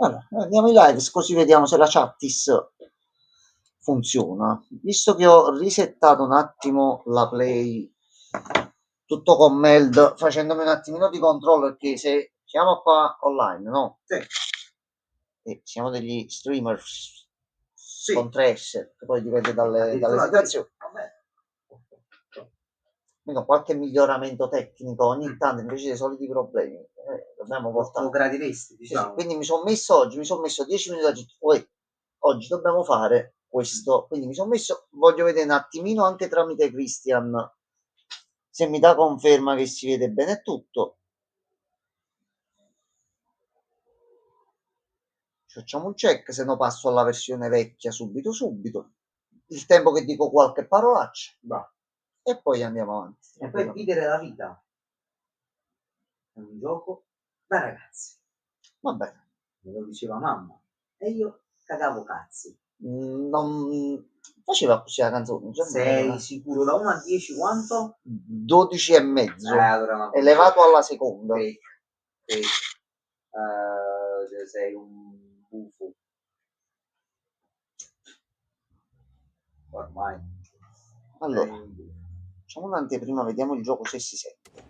Allora, andiamo in live così vediamo se la chattis funziona. Visto che ho risettato un attimo la play tutto con Meld, facendomi un attimino di controllo, perché se siamo qua online, no? Sì. E siamo degli streamer Sì. con 3S, che poi dipende dalle situazioni. Meno qualche miglioramento tecnico ogni tanto invece dei soliti problemi dobbiamo portare. Lo gradiresti, diciamo. Sì, quindi mi sono messo 10 minuti oggi dobbiamo fare questo, quindi mi sono messo, voglio vedere un attimino anche tramite Christian se mi dà conferma che si vede bene tutto. Facciamo un check, se no passo alla versione vecchia subito il tempo che dico qualche parolaccia. Va. E poi andiamo avanti. E poi vivere la vita è un gioco da ragazzi. Va bene. Me lo diceva mamma. E io cagavo cazzi. Non faceva così la canzone. Sei sicuro? Da 1 a 10 quanto? 12 e mezzo. Allora, elevato alla seconda. Sei un bufo. Ormai. Allora, facciamo un'anteprima, vediamo il gioco se si sente.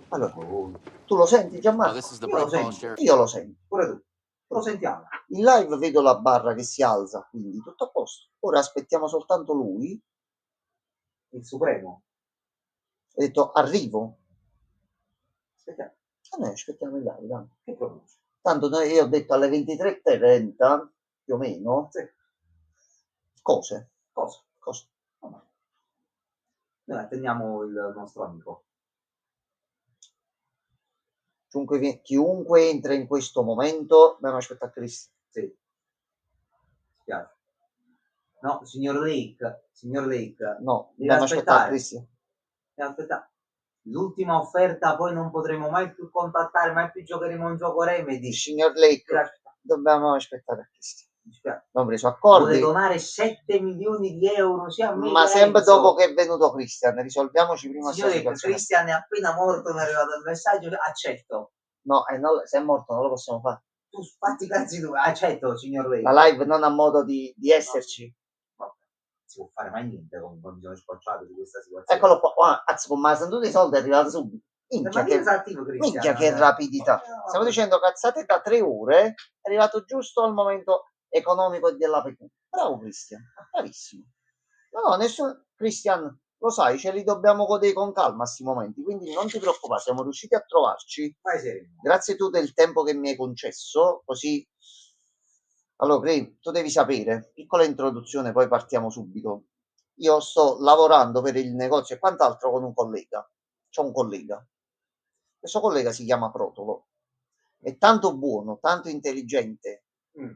Allora, tu lo senti Gianmarco? Io lo sento. Pure tu. Lo sentiamo. In live vedo la barra che si alza, quindi tutto a posto. Ora aspettiamo soltanto lui. Il Supremo. Ho detto arrivo. Aspettiamo. Noi aspettiamo il live. Tanto. Che pronuncia? Tanto io ho detto alle 23:30 più o meno. Sì. Cose. Noi attendiamo il nostro amico. Chiunque entra in questo momento, dobbiamo aspettare Cristian. Sì. Spiace. No, signor Lake. No, dobbiamo aspettare Cristian. L'ultima offerta, poi non potremo mai più contattare, mai più giocheremo un gioco Remedy. Signor Lake, dobbiamo aspettare Cristian. Non preso accordi. Vuole donare 7 milioni di euro sia a me ma sempre dopo che è venuto Cristian, risolviamoci prima questa situazione. Cristian è appena morto, mi è arrivato il messaggio, accetto. No, se è morto non lo possiamo fare. Tu fatti cazzi tu, accetto signor Lake. La live non ha modo di esserci. No. Si può fare mai niente con condizioni scocciate di questa situazione. Eccolo qua, con ma sono tutti i soldi è arrivato subito. Minchia che rapidità. Stiamo dicendo cazzate da 3 ore, è arrivato giusto al momento economico della pecunia. Bravo Cristian, bravissimo. No, nessuno Cristian, lo sai, ce li dobbiamo godere con calma questi momenti, quindi non ti preoccupare, siamo riusciti a trovarci. Grazie tu del tempo che mi hai concesso, così. Allora, tu devi sapere, piccola introduzione, poi partiamo subito. Io sto lavorando per il negozio e quant'altro con un collega. C'ho un collega. Questo collega si chiama Protolo. È tanto buono, tanto intelligente,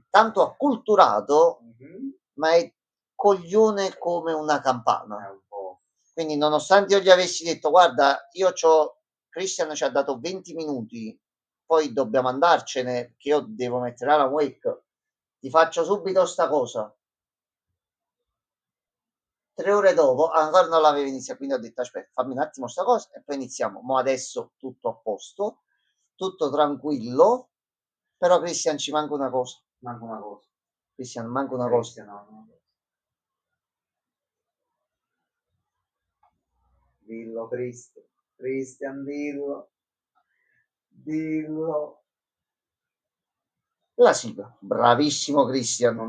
tanto acculturato, ma è coglione come una campana. Quindi nonostante io gli avessi detto guarda, Christian ci ha dato 20 minuti, poi dobbiamo andarcene, che io devo mettere alla wake, ti faccio subito sta cosa. 3 ore dopo ancora non l'avevo iniziato, quindi ho detto aspetta, fammi un attimo sta cosa e poi iniziamo. Ma adesso tutto a posto, tutto tranquillo, però Cristian ci manca una cosa. Cristian, manca una cosa. No. Dillo Cristian, dillo. La sigla, bravissimo Cristian.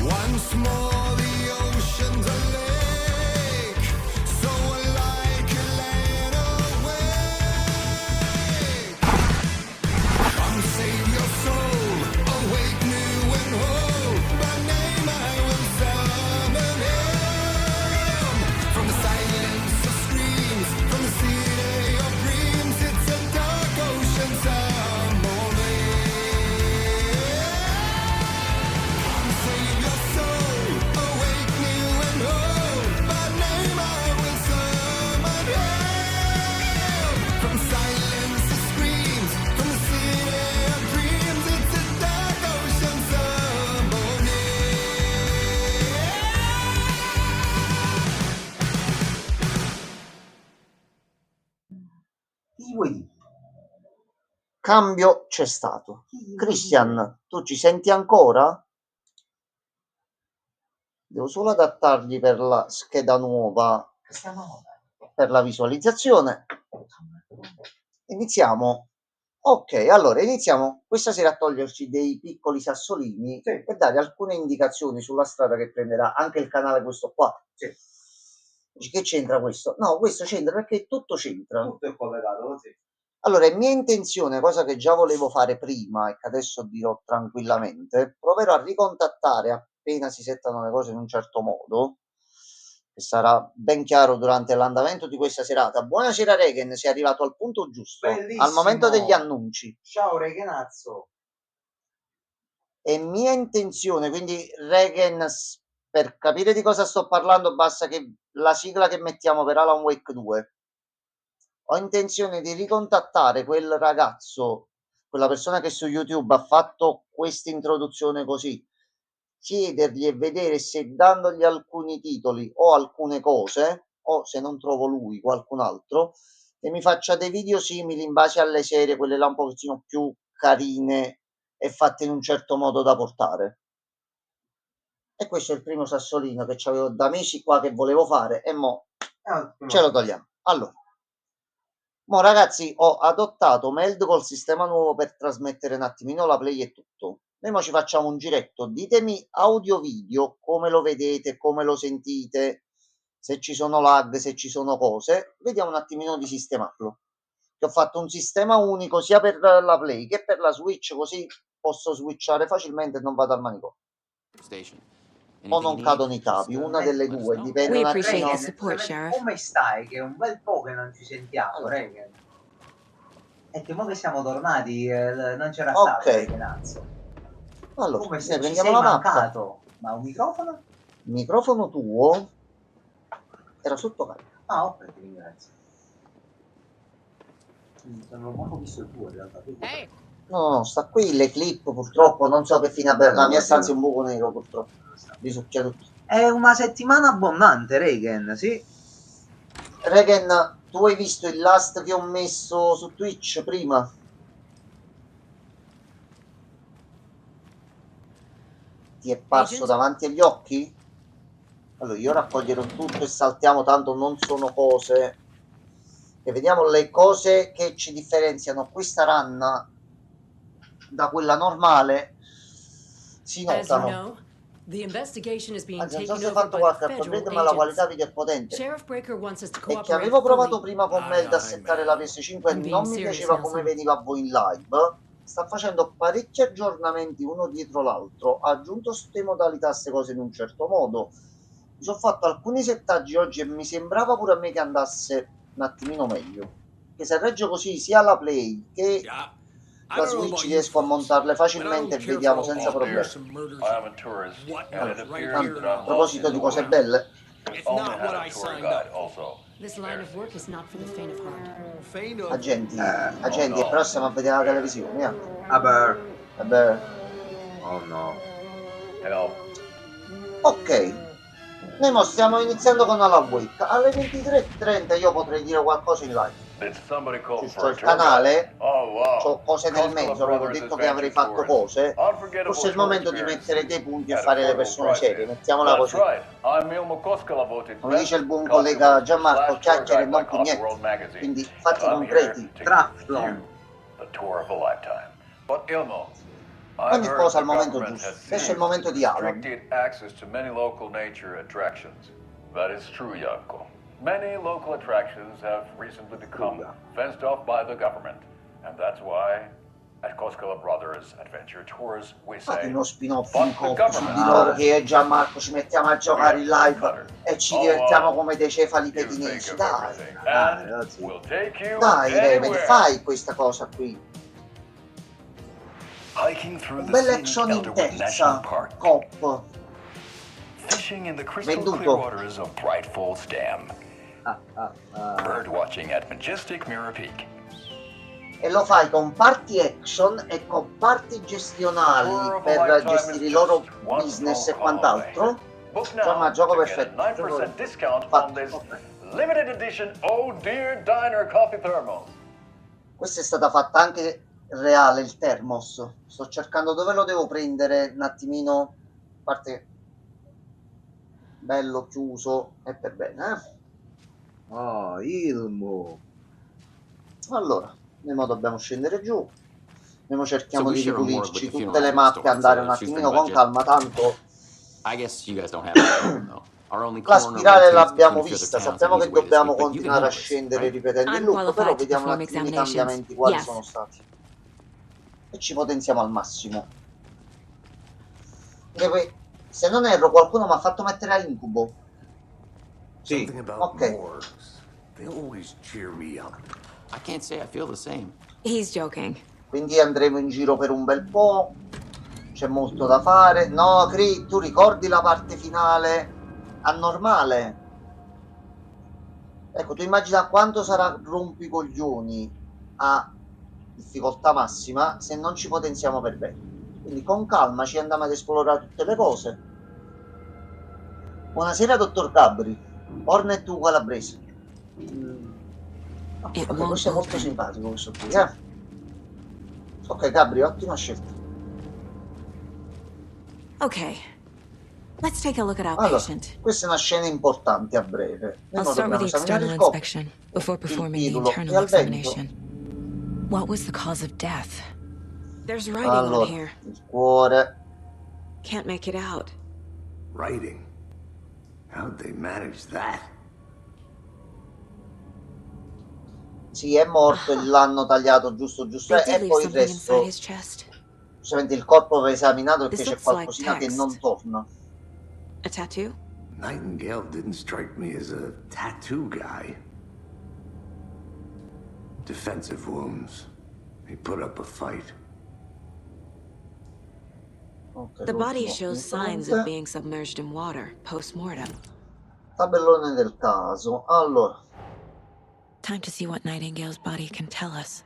One Cambio c'è stato. Christian, tu ci senti ancora? Devo solo adattargli per la scheda nuova, per la visualizzazione. Iniziamo. Ok, allora iniziamo questa sera a toglierci dei piccoli sassolini per dare alcune indicazioni sulla strada che prenderà anche il canale questo qua. Che c'entra questo? No, questo c'entra perché tutto c'entra. Tutto è collegato, sì. Allora, è mia intenzione, cosa che già volevo fare prima e che adesso dirò tranquillamente, proverò a ricontattare appena si settano le cose in un certo modo, che sarà ben chiaro durante l'andamento di questa serata. Buonasera Regen, sei arrivato al punto giusto, bellissimo, al momento degli annunci. Ciao Regenazzo. È mia intenzione, quindi Regen, per capire di cosa sto parlando, basta che la sigla che mettiamo per Alan Wake 2. Ho intenzione di ricontattare quel ragazzo, quella persona che su YouTube ha fatto questa introduzione così, chiedergli e vedere se dandogli alcuni titoli o alcune cose, o se non trovo lui, qualcun altro, e mi faccia dei video simili in base alle serie, quelle là un pochettino più carine e fatte in un certo modo da portare. E questo è il primo sassolino che avevo da mesi qua che volevo fare e mo ce lo togliamo. Allora. Mo ragazzi, ho adottato Meld col sistema nuovo per trasmettere un attimino la play e tutto. Noi mo ci facciamo un giretto, ditemi audio video, come lo vedete, come lo sentite, se ci sono lag, se ci sono cose, vediamo un attimino di sistemarlo. Che ho fatto un sistema unico sia per la play che per la Switch, così posso switchare facilmente e non vado al manicomio. O non cado nei capi, una delle due, dipende un attimo. Come stai? Che è un bel po' che non ci sentiamo, Regen. E che mo che siamo tornati, non c'era stato Regenazzo. Allora, come se prendiamo la mancato. Ma un microfono? Il microfono tuo era sotto carica. Ah, ok, ti ringrazio. Non ho manco visto il tuo in realtà. No, sta qui le clip purtroppo, non so che fine abbia. La mia stanza è un buco nero purtroppo. Vi succhia tutto. È una settimana abbondante, Regen, sì. Regen, tu hai visto il last che ho messo su Twitch prima? Ti è parso davanti agli occhi? Allora io raccoglierò tutto e saltiamo, tanto non sono cose. E vediamo le cose che ci differenziano questa run da quella normale. Si notano. Anzi, non so se ho fatto qualche upgrade, ma la qualità video è potente. E che avevo provato prima con Meld a settare la PS5 e non mi piaceva come veniva a voi in live. Sta facendo parecchi aggiornamenti uno dietro l'altro. Ha aggiunto queste modalità, queste cose in un certo modo. Mi sono fatto alcuni settaggi oggi e mi sembrava pure a me che andasse un attimino meglio. Che se regge così sia la Play che la Switch riesco a montarle facilmente e vediamo senza problemi. A proposito di cose belle, agenti, è prossimo a vedere la televisione. Vabbè. Oh no. Ok, noi stiamo iniziando con Alan Wake. Alle 23:30 io potrei dire qualcosa in live. C'ho il canale, c'ho cose nel mezzo, avevo detto che avrei fatto cose. Forse è il momento di mettere dei punti e fare le persone serie, mettiamola così. Come dice il buon collega Gianmarco, chiacchiere e non più niente. Quindi fatti concreti. Ogni cosa al momento giusto. Adesso è il momento di Alan. Access to many local nature attractions. That is true, Yanko. Many local attractions have recently become fenced off by the government, and that's why at Koskela Brothers Adventure Tours we say uno spin-off di coppia su di loro che io e Gianmarco ci mettiamo a giocare in live e ci divertiamo come dei cefali pechinesi. Dai, David, fai questa cosa qui. Un bel action intensa, cop. Fishing in the crystal Venduto. clear waters of Bright Falls Dam. Bird watching at Majestic Mirror Peak. E lo fai con parti action e con parti gestionali per gestire i loro business e quant'altro. Insomma, gioco perfetto. 9% discount on this limited edition Oh Dear Diner Coffee Thermos. Questa è stata fatta anche reale, il thermos. Sto cercando dove lo devo prendere un attimino, a parte bello chiuso e per bene, Ilmo. Allora, noi dobbiamo scendere giù. Noi cerchiamo di ripulirci tutte le mappe, andare un attimino con calma, tanto la spirale l'abbiamo vista, sappiamo che dobbiamo continuare a scendere ripetendo il loop, però vediamo un attimo i cambiamenti quali sono stati e ci potenziamo al massimo. E poi, se non erro, qualcuno mi ha fatto mettere a incubo. Sì. Ok. Quindi andremo in giro per un bel po'. C'è molto da fare. No, Cri, tu ricordi la parte finale a normale? Ecco, tu immagina quanto sarà rompicoglioni a difficoltà massima se non ci potenziamo per bene. Quindi con calma ci andiamo ad esplorare tutte le cose. Buonasera, dottor Gabri. Hornet Calabrese. Ok, questo è molto simpatico, questo qui, Ok, Gabri, ottima scelta. Ok. Let's take a look at our Allora, patient. questa è una scena importante a breve. I'll Noi start with dobbiamo the esaminare external il corpo, inspection before performing the pilulo e internal al vento. examination. What was the cause of death? There's writing Allora, on here. il cuore. Can't make it out. Writing? How'd they manage that? Sì, è morto e l'hanno tagliato giusto They did e leave poi il something inside resto. his chest. Giustamente il corpo va esaminato perché This c'è looks like qualcosina che text. non torna. A tattoo? Nightingale didn't strike me as a tattoo guy. Defensive wounds. He put up a fight. Okay, The body l'ultimo shows signs of being submerged in water post-mortem. tabellone del caso. Allora, Time to see what Nightingale's body can tell us.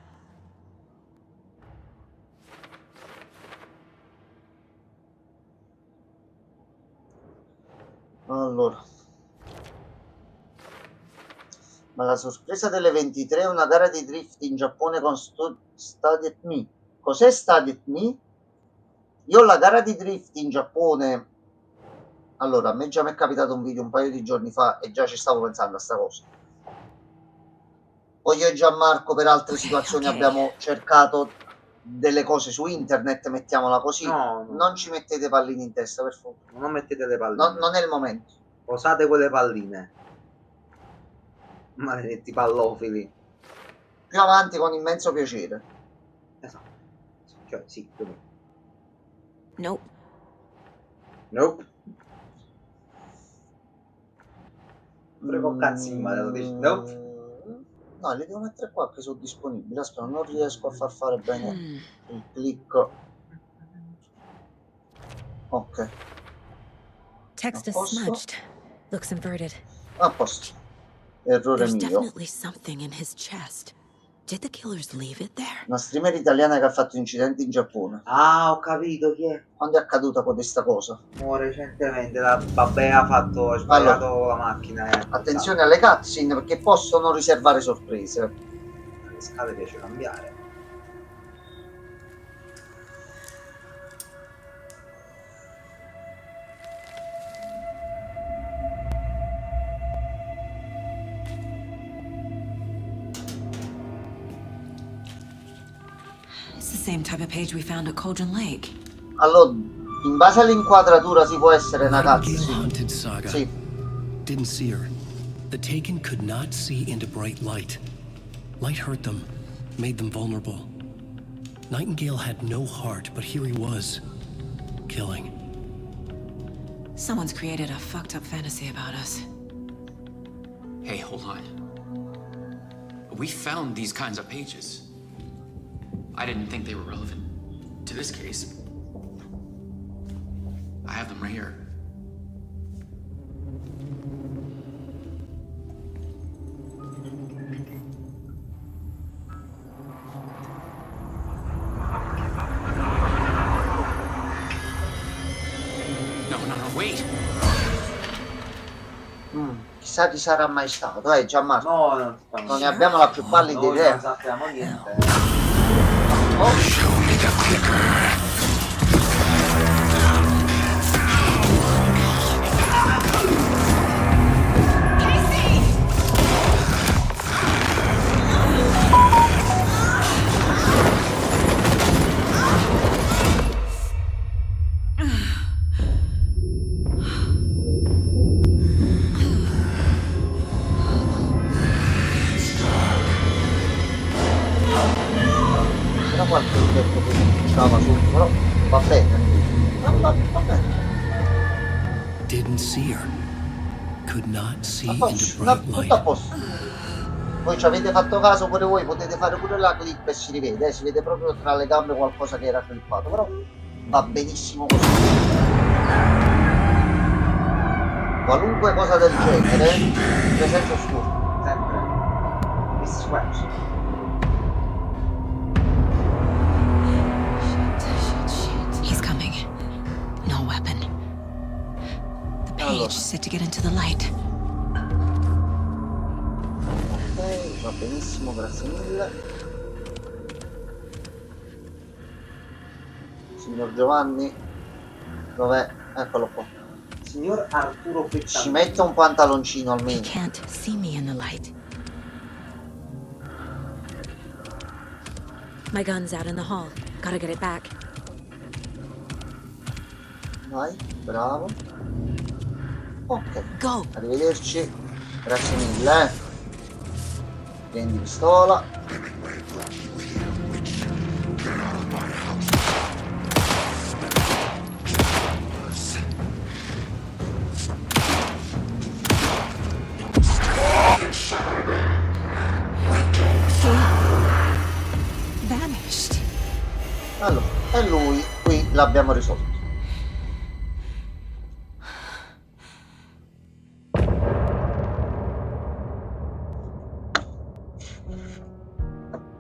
Ma la sorpresa delle 23 è una gara di drift in Giappone con Studied Me. Cos'è Studied Me? Io la gara di drift in Giappone, allora, a me già mi è capitato un video un paio di giorni fa e già ci stavo pensando a sta cosa. Poi io e Gianmarco per altre situazioni abbiamo cercato delle cose su internet, mettiamola così. No. Non ci mettete palline in testa, per favore. Non mettete le palline. Non è il momento. Posate quelle palline. Maledetti pallofili. Più avanti con immenso piacere. Esatto. Cioè, sì, più o meno. Nope. Nope. Prego cazzi, ma lo dici. Nope. No, li devo mettere qua che sono disponibili. Aspetta, non riesco a far fare bene il click. Ok. Text is smudged. Looks inverted. A posto. Errore There's mio. definitely something in his chest. Did the killers leave it there? Una streamer italiana che ha fatto incidenti in Giappone. Ah, ho capito chi è. Quando è accaduta questa cosa? Recentemente la Babè ha sbagliato la macchina. Attenzione alle cutscene perché possono riservare sorprese. Le scale piace cambiare. Is the same type of page we found at Cauldron Lake. Allora, in base all'inquadratura si può essere una Nightingale hunted cazzo. Saga. Sì. Didn't see her. The Taken could not see into bright light. Light hurt them, made them vulnerable. Nightingale had no heart, but here he was, killing. Someone's created a fucked up fantasy about us. Hey, hold on. We found these kinds of pages. I didn't think they were relevant to this case. I have them right here. No, wait. Chissà chi sarà mai stato, Gianmarco. No, Non ne abbiamo la più pallida idea. Non sappiamo niente. Show me the clicker. Era qualche detto che stava su, però va bene. Va bene. Didn't see her. Could not see A into posto, bright tutto a light. posto. Voi ci avete fatto caso pure voi, potete fare pure la clip e si rivede, si vede proprio tra le gambe qualcosa che era clippato, però va benissimo così. Qualunque cosa del genere, presenza oscura. Sempre. Mi scratch. He's coming. No weapon. The page is set to get into the light. Ok, va benissimo, grazie mille. Signor Giovanni, dov'è? Eccolo qua. Signor Arturo Ci Pettano. metta un pantaloncino He almeno. can't see me in the light. My gun's out in the hall. Gotta get it back. Vai, bravo. Ok, Go! arrivederci. Grazie mille. Prendi pistola. Vanished. Allora, e lui qui l'abbiamo risolto.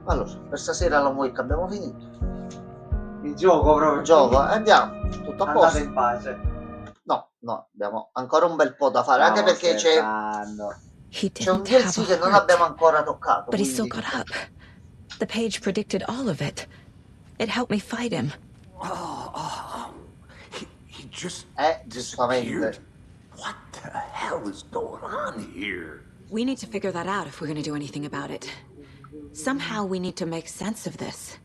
Allora, per stasera la week abbiamo finito. Il gioco proprio. Il gioco, andiamo, tutto a Andate posto. in pace. No, abbiamo ancora un bel po' da fare, anche perché c'è He un didn't have DLC a che non heart, abbiamo ancora toccato. but he still Quindi got up. The page predicted all of it. It helped me fight him. He just giustamente. disappeared. What the hell is going on here? We need to figure that out if we're going to do anything about it. Somehow we need to make sense of this.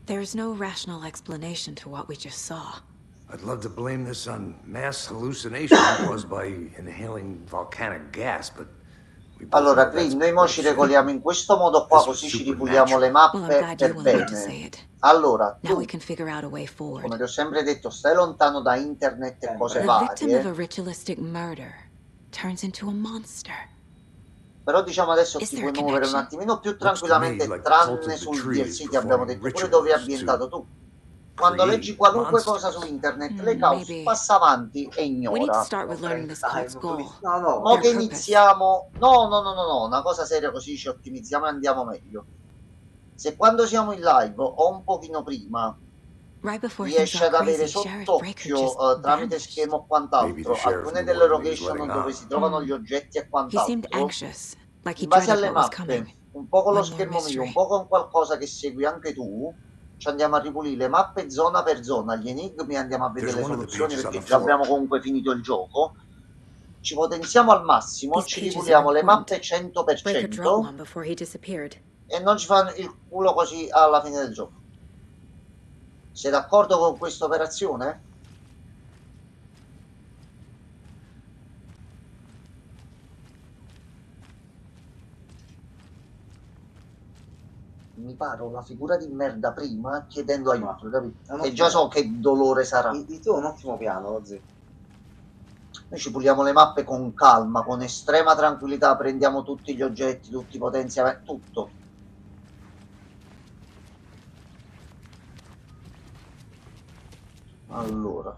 There's no rational explanation to what we just saw. I'd love to blame this on mass hallucination caused by inhaling volcanic gas, but we both Allora, know that's Green, noi mo ci bullshit. regoliamo in questo modo qua, così ci ripuliamo le Well, I'm mappe glad you per wanted to say bene. it. Allora, Now tu, we can figure out a way forward. come ti ho sempre detto, stai lontano da internet e cose The victim of a varie. ritualistic murder turns into a monster. Però diciamo adesso Is ti there a puoi muovere un connection? attimino più Looks to me tranquillamente, like the cult of tranne the sul tree is DLC che abbiamo performing detto, pure dove è rituals ambientato to tu. Quando create leggi qualunque cosa monsters. su internet, le cause, Maybe. passa avanti e We need to ignora. start with learning this cult's goal. No, Mo che Their purpose. iniziamo, no, una cosa seria così ci ottimizziamo e andiamo meglio. Se quando siamo in live o un pochino prima Right before things riesce got ad avere crazy, Sheriff Breaker just sott'occhio tramite vanished. schema o Maybe quant'altro the sheriff alcune knew delle what he was location letting dove on. si trovano gli oggetti e He seemed quant'altro, anxious, like he in base dreaded alle what was coming. mappe, un po' con lo One more schermo mio, mystery. un po' con qualcosa che segui anche tu, ci andiamo a ripulire le mappe zona per zona, gli enigmi, andiamo a vedere le There's one of the soluzioni pages on perché the già floor. abbiamo comunque finito il gioco, ci potenziamo al massimo, These ci pages ripuliamo are le mappe important. Breaker dropped 100% one before he disappeared. e non ci fanno il culo così alla fine del gioco. Sei d'accordo con questa operazione? Mi paro la figura di merda prima chiedendo aiuto, capito? E già so che dolore sarà. Il tuo è un ottimo piano, zio. Noi ci puliamo le mappe con calma, con estrema tranquillità, prendiamo tutti gli oggetti, tutti i potenziamenti, tutto. Allora.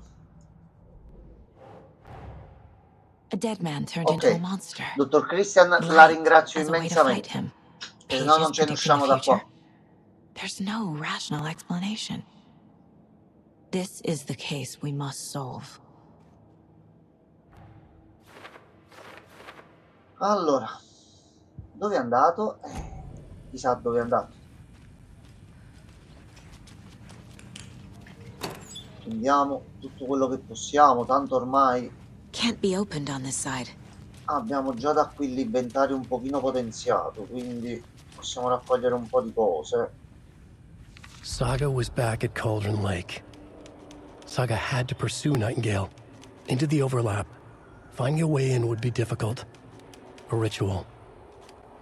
A dead man turned into a monster. Dottor Christian, la ringrazio immensamente. Se no non ce ne usciamo da qua. There's no rational explanation. This is the case we must solve. Allora, dove è andato? Chissà dove è andato. Prendiamo tutto quello che possiamo, tanto ormai Can't be opened on this side. abbiamo già da qui l'inventario un pochino potenziato, quindi possiamo raccogliere un po' di cose. Saga was back at Cauldron Lake. Saga had to pursue Nightingale into the overlap. Finding a way in would be difficult. A ritual.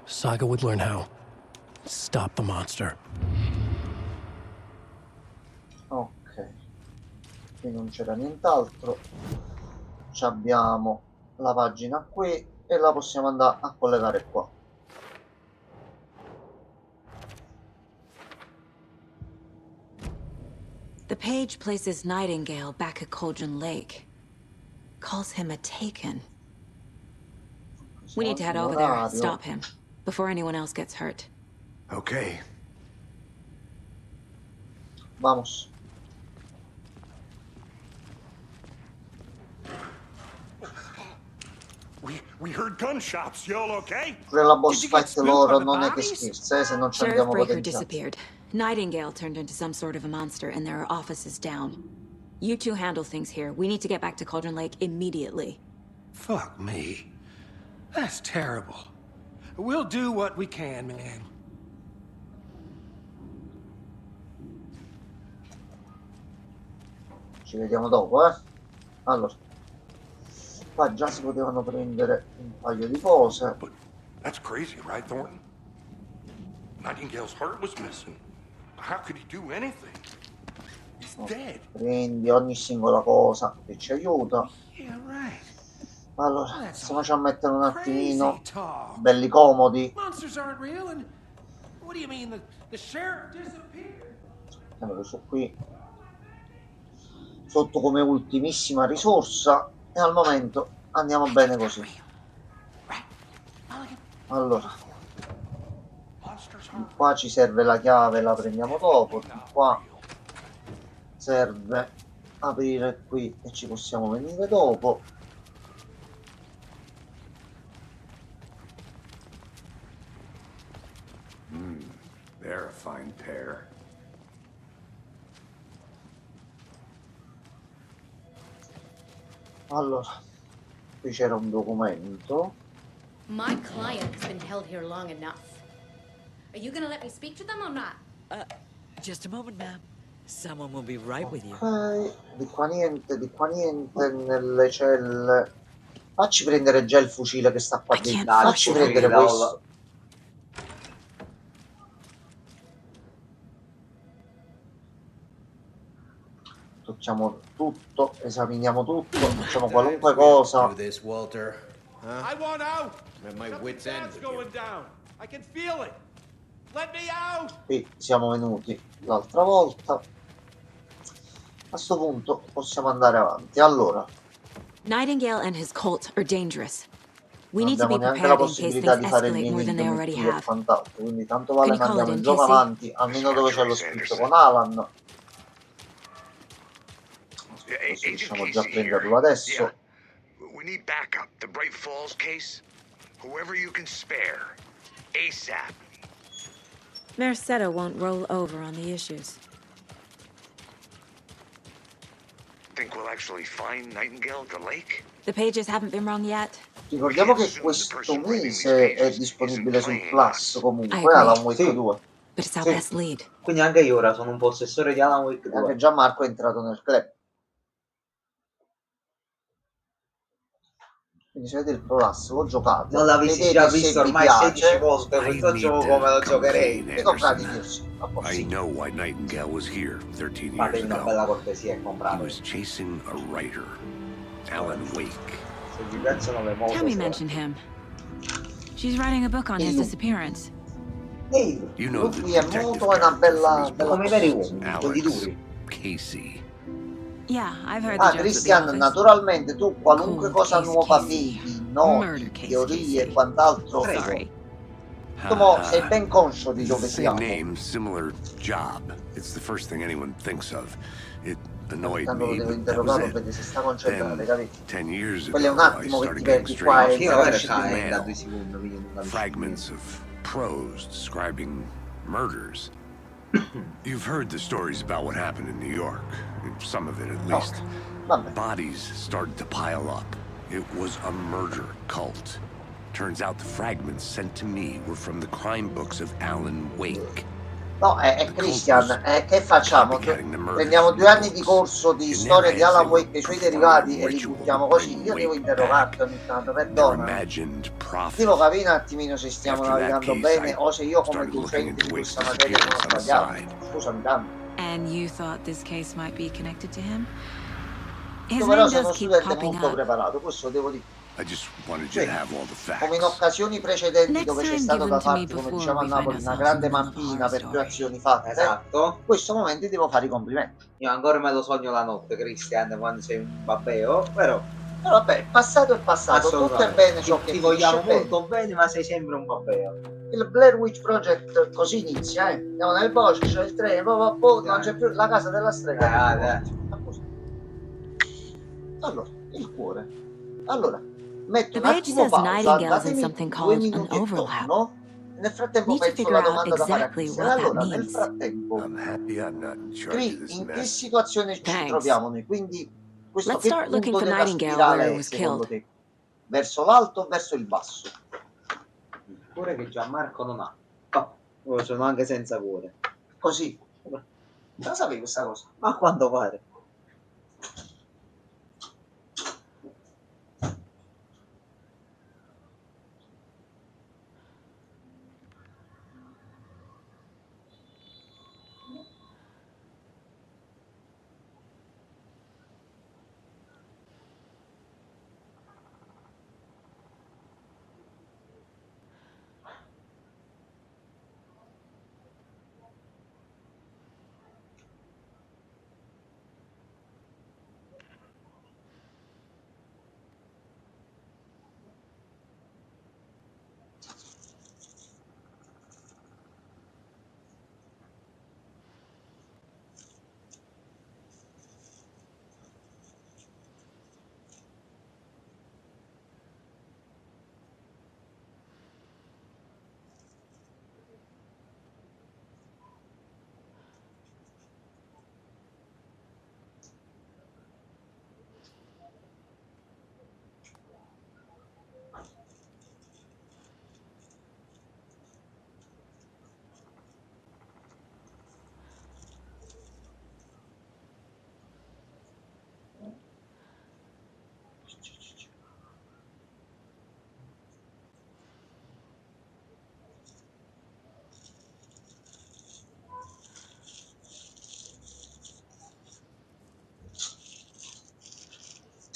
Saga would learn how. Stop the monster. Ok, qui non c'era nient'altro. Ci abbiamo la pagina qui e la possiamo andare a collegare qua. The page places Nightingale back at Cauldron Lake. Calls him a Taken. We need to head over there, stop him, before anyone else gets hurt. Okay. Vamos. We heard gunshots. You all okay? Quella boss fight loro non è che scherza, se non ci Sheriff andiamo Breaker potenziati. disappeared. Nightingale turned into some sort of a monster, and there are offices down. You two handle things here. We need to get back to Cauldron Lake immediately. Fuck me. That's terrible. We'll do what we can, man. Ci vediamo dopo, eh. Allora, qua già si potevano prendere un paio di cose. But that's crazy, right, Thornton? Nightingale's heart was missing. How could he do anything? He's dead. Prendi ogni singola cosa che ci aiuta. Yeah, right. Allora, iniziamoci a mettere un attimino Crazy talk. belli comodi. Monsters aren't real, and what do you mean the sheriff disappeared? Mettiamo questo qui sotto come ultimissima risorsa e al momento andiamo bene così. Allora, qua ci serve la chiave, la prendiamo dopo. Qua serve aprire qui e ci possiamo venire dopo. They're a fine pair. Allora, qui c'era un documento. My client has been held here long enough. Are you gonna let me speak to them or not? Just a moment, ma'am. Someone will be right with you. Ok, di qua niente nelle celle. Facci prendere già il fucile che sta qua dentro. Facci prendere questo. Tocchiamo tutto, esaminiamo tutto, facciamo qualunque cosa. Walter. I want out. At my wits' end. Going down. I can feel it. Let me out. Qui siamo venuti l'altra volta. A sto punto possiamo andare avanti. Allora, Nightingale and his cult are dangerous. We need to abbiamo be neanche la prepared in case possibilità things di fare il escalate more than they already mini e have. quant'altro, quindi tanto vale Can you call mandiamo it il in, gioco Casey? avanti, almeno dove c'è lo scritto con Alan. Così riusciamo già a prenderlo adesso. We need backup. The Bright Falls case. Whoever you can spare. ASAP. Merced won't roll over on the issues. Think we'll actually find Nightingale at the lake? The pages haven't been wrong yet. Ricordiamo che questo mese è disponibile sul Plus I comunque, agree. Alan Wake Sì. 2. But it's our Sì. best lead. Quindi anche io ora sono un possessore di Alan Wake 2. Anche Gianmarco è entrato nel club. Quindi se vedete il Plus, l'ho giocato. Non l'avessi vedete già se visto vi ormai piace, 16 volte I questo need gioco, to me lo come giocherei. clean, vi comprate Anderson. diversi. A posto, I sì. know why Nightingale was here 13 years Fatevi una bella ago. cortesia e He comprate. was chasing a writer, Alan Wake. Se vi piacciono le moto, Tammy mentioned him. She's writing a book on his disappearance. Ehi, You know the lui è detective molto, è una character from bella, his bella come i veri books, uomini, quelli Alex, duri. Casey. Yeah, I've heard the Ah, jokes at the Christian, office. naturalmente tu qualunque Cold cosa case nuova Casey. vedi, Murder noti, case teorie e Casey. quant'altro, Sorry. tu sei ben conscio di dove Same siamo. name, similar job. It's the first thing anyone thinks of. It annoyed Tanto lo me, devo but that was interrogare it. perché si sta concentrando, Then, capito? 10 years Quello è un ago, I attimo che started ti getting perdi qua e strange Io ora capisci sai, più. da mail. 2 secondi, quindi non capisci Fragments of prose describing murders. You've heard the stories about what happened in New York. Some of it, at least. Vabbè. Bodies started to pile up. It was a murder cult. Turns out the fragments sent to me were from the crime books of Alan Wake. No, è Christian, che facciamo? Prendiamo 2 anni di corso di storia di Alan Wake e i suoi derivati e li buttiamo così. Io devo interrogarti ogni tanto, perdona. Devo capire un attimino se stiamo navigando bene o se io come docente di questa materia sono sbagliato. Scusami tanto. And you thought this case might be connected to him? His Io però name sono does keep studente popping molto up. preparato, questo lo devo dire. I just wanted you to have all the Come in facts. occasioni precedenti Next dove c'è time stato give da them to me farti, come before diciamo a we find Napoli, una ourselves grande in the middle of a mampina horror per 2 story. azioni fatte. Esatto. In questo momento ti devo fare i complimenti. Io ancora me lo sogno la notte, Christian, quando sei un babbeo, però Però vabbè, il passato è passato, tutto è bene ciò che ti vogliamo finisce molto bene, ma sei sempre un babbeo. Il Blair Witch Project così inizia, andiamo nel bosco, c'è il treno, non c'è più la casa della strega. Allora, il cuore. Allora, metto un The page attimo says pausa, Nightingale's in datemi something 2 called an minuti e overlap. torno. Nel frattempo Need to penso figure la out domanda da fare a exactly Christian. what that Allora, nel means. frattempo, I'm happy I'm not in charge of Cri, this in che mess. situazione ci Thanks. troviamo noi? Quindi, questo Let's che start looking punto for della Nightingale where spirale it è, was secondo killed. te? Verso l'alto o verso il basso? Il cuore che Gianmarco non ha. Oh, lo sono anche senza cuore. Così. Non sapevi questa cosa? Ma a quanto pare.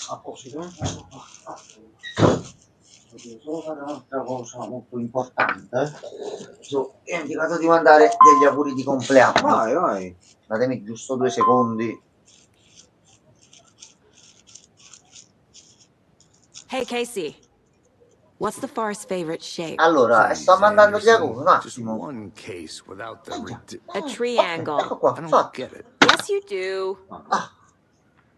A proposito, devo solo fare un'altra cosa molto importante. Ho indicato di mandare degli auguri di compleanno. Vai. Datemi giusto 2 secondi. Hey, Casey. What's the far's favorite shape? Allora, sto mandando gli auguri un attimo. One case without the A triangle. Ecco qua, I don't fatto. get it. Yes, you do.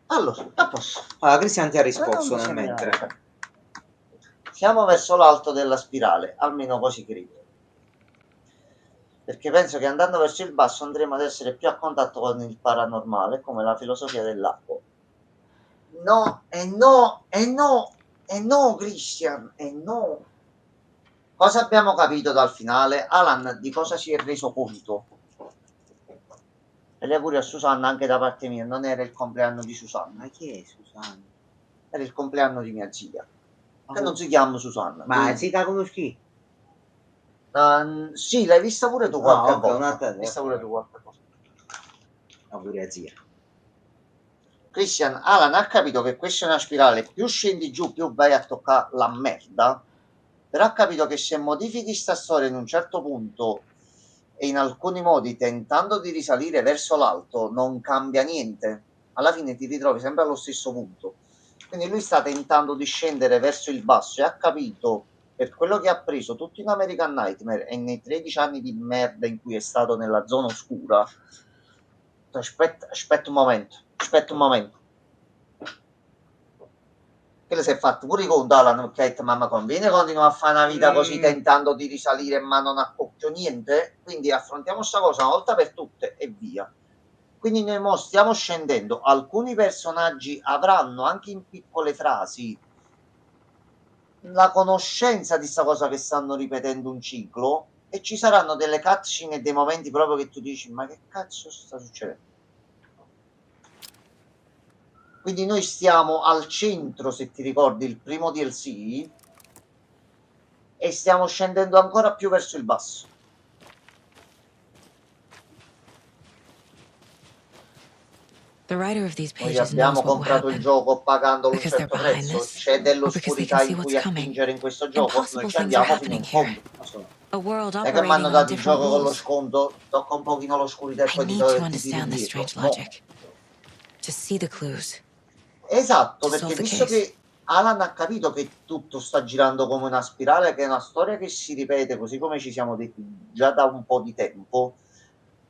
Allora, a posto. Allora, Christian ti ha risposto nel mentre. Siamo verso l'alto della spirale, almeno così credo. Perché penso che andando verso il basso andremo ad essere più a contatto con il paranormale, come la filosofia dell'acqua. No, Christian, no. Cosa abbiamo capito dal finale? Alan di cosa si è reso conto? E lei pure a Susanna, anche da parte mia, non era il compleanno di Susanna. Ma chi è Susanna? Era il compleanno di mia zia. Che non si chiama Susanna. Ma quindi... si la conosci? Sì, l'hai vista pure tu qualche volta. L'hai vista pure tu qualche volta. Ma pure zia. Christian, Alan ha capito che questa è una spirale, più scendi giù più vai a toccare la merda, però ha capito che se modifichi sta storia in un certo punto e in alcuni modi tentando di risalire verso l'alto non cambia niente, alla fine ti ritrovi sempre allo stesso punto. Quindi lui sta tentando di scendere verso il basso e ha capito, per quello che ha preso tutto in American Nightmare e nei 13 anni di merda in cui è stato nella zona oscura. Aspetta un momento. Che le si è fatto pure i conti Alan, che mamma conviene continua a fare una vita così tentando di risalire ma non accocchio niente, quindi affrontiamo sta cosa una volta per tutte e via. Quindi noi mo stiamo scendendo, alcuni personaggi avranno anche in piccole frasi la conoscenza di sta cosa che stanno ripetendo un ciclo e ci saranno delle cutscene e dei momenti proprio che tu dici ma che cazzo sta succedendo? Quindi noi stiamo al centro, se ti ricordi, il primo DLC, e stiamo scendendo ancora più verso il basso. Noi abbiamo comprato il gioco pagando un certo prezzo, c'è dell'oscurità in cui attingere in questo gioco, noi ci andiamo fino in fondo. E che mi hanno dato il gioco con lo sconto, tocca un pochino l'oscurità e poi ti tiri indietro. No. Esatto, perché visto che Alan ha capito che tutto sta girando come una spirale, che è una storia che si ripete, così come ci siamo detti già da un po' di tempo,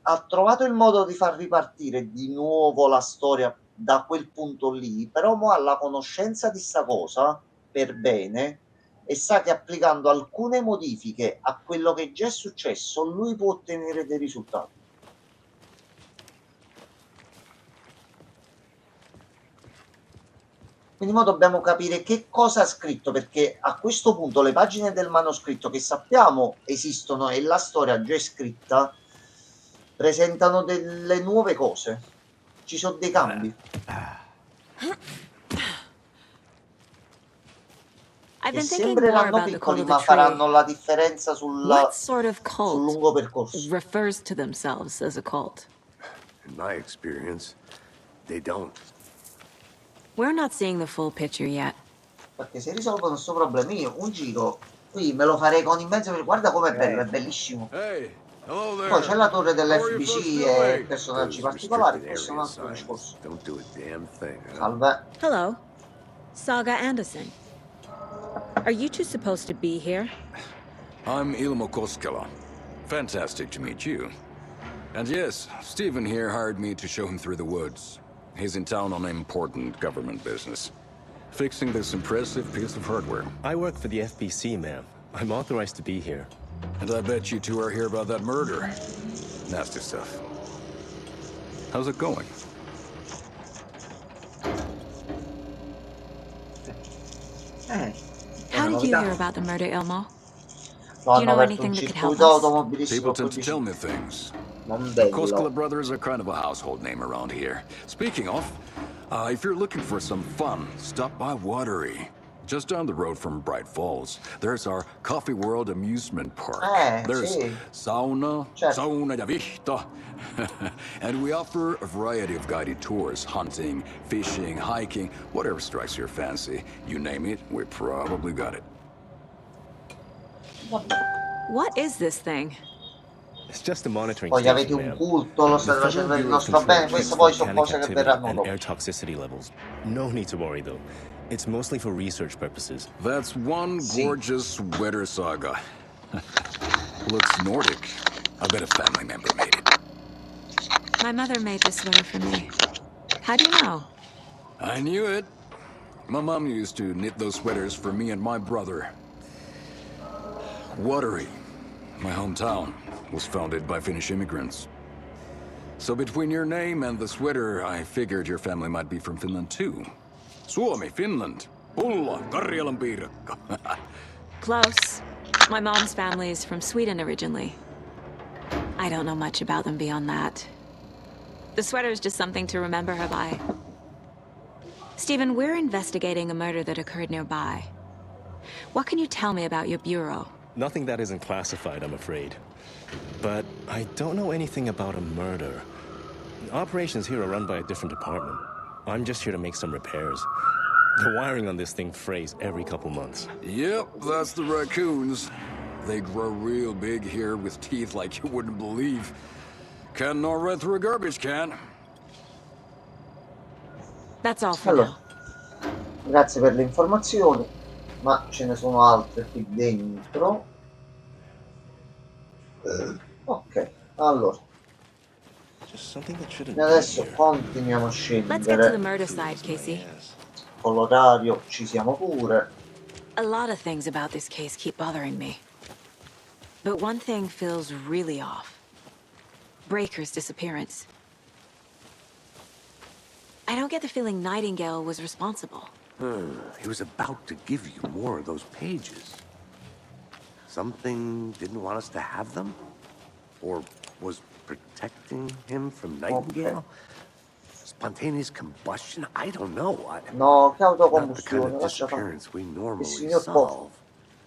ha trovato il modo di far ripartire di nuovo la storia da quel punto lì, però mo ha la conoscenza di sta cosa per bene e sa che applicando alcune modifiche a quello che già è successo lui può ottenere dei risultati. Quindi mo dobbiamo capire che cosa ha scritto, perché a questo punto le pagine del manoscritto che sappiamo esistono e la storia già è scritta presentano delle nuove cose, ci sono dei cambi che sembreranno piccoli ma faranno la differenza sul lungo percorso. In my experience, they don't. We're not seeing the full picture yet. Perché se risolvono questo problema io un giro qui me lo farei con immenso, guarda com'è bello, è bellissimo. Poi c'è la torre dell'FBC e personaggi particolari, questo è un altro discorso. Salve. Hello, Saga Anderson. Are you two supposed to be here? I'm Ilmo Koskela. Fantastic to meet you. And yes, Stephen here hired me to show him through the woods. He's in town on important government business, fixing this impressive piece of hardware. I work for the FBC, ma'am. I'm authorized to be here. And I bet you two are here about that murder. Nasty stuff. How's it going? How did you hear about the murder, Ilmo? Do you know anything that could help us? People tend to tell me things. The Koskela brothers are kind of a household name around here. Speaking of, if you're looking for some fun, stop by Watery. Just down the road from Bright Falls, there's our Coffee World amusement park. There's sauna, sauna da vista. And we offer a variety of guided tours, hunting, fishing, hiking, whatever strikes your fancy. You name it, we probably got it. What is this thing? It's just a monitoring poi avete un culto, lo state facendo il nostro bene, queste poi sono cose che verranno dopo. Air toxicity levels. No need to worry though. It's mostly for research purposes. That's one gorgeous sweater, Saga. Looks Nordic. I bet a family member made it. My mother made this sweater for me. How do you know? I knew it. My mom used to knit those sweaters for me and my brother. Watery, my hometown, was founded by Finnish immigrants. So between your name and the sweater, I figured your family might be from Finland too. Suomi, Finland. Pulla, Karjalan piirakka. Close. My mom's family is from Sweden originally. I don't know much about them beyond that. The sweater is just something to remember her by. Stephen, we're investigating a murder that occurred nearby. What can you tell me about your bureau? Nothing that isn't classified, I'm afraid. But I don't know anything about a murder. Operations here are run by a different department. I'm just here to make some repairs. The wiring on this thing frays every couple months. Yep, that's the raccoons. They grow real big here with teeth like you wouldn't believe. Can't know right through a garbage can. That's all for now. Grazie per le informazioni, ma ce ne sono altre qui dentro. Ok, allora. E adesso continuiamo a scendere. Con l'orario ci siamo pure. A lot of things about this case keep bothering me. But one thing feels really off. Breaker's disappearance. I don't get the feeling Nightingale was responsible. He was about to give you more of those pages. Something didn't want us to have them? Or was protecting him from Nightingale? Spontaneous combustion? I don't know. No, che autocombustione, lascia fare. Il signor Poff.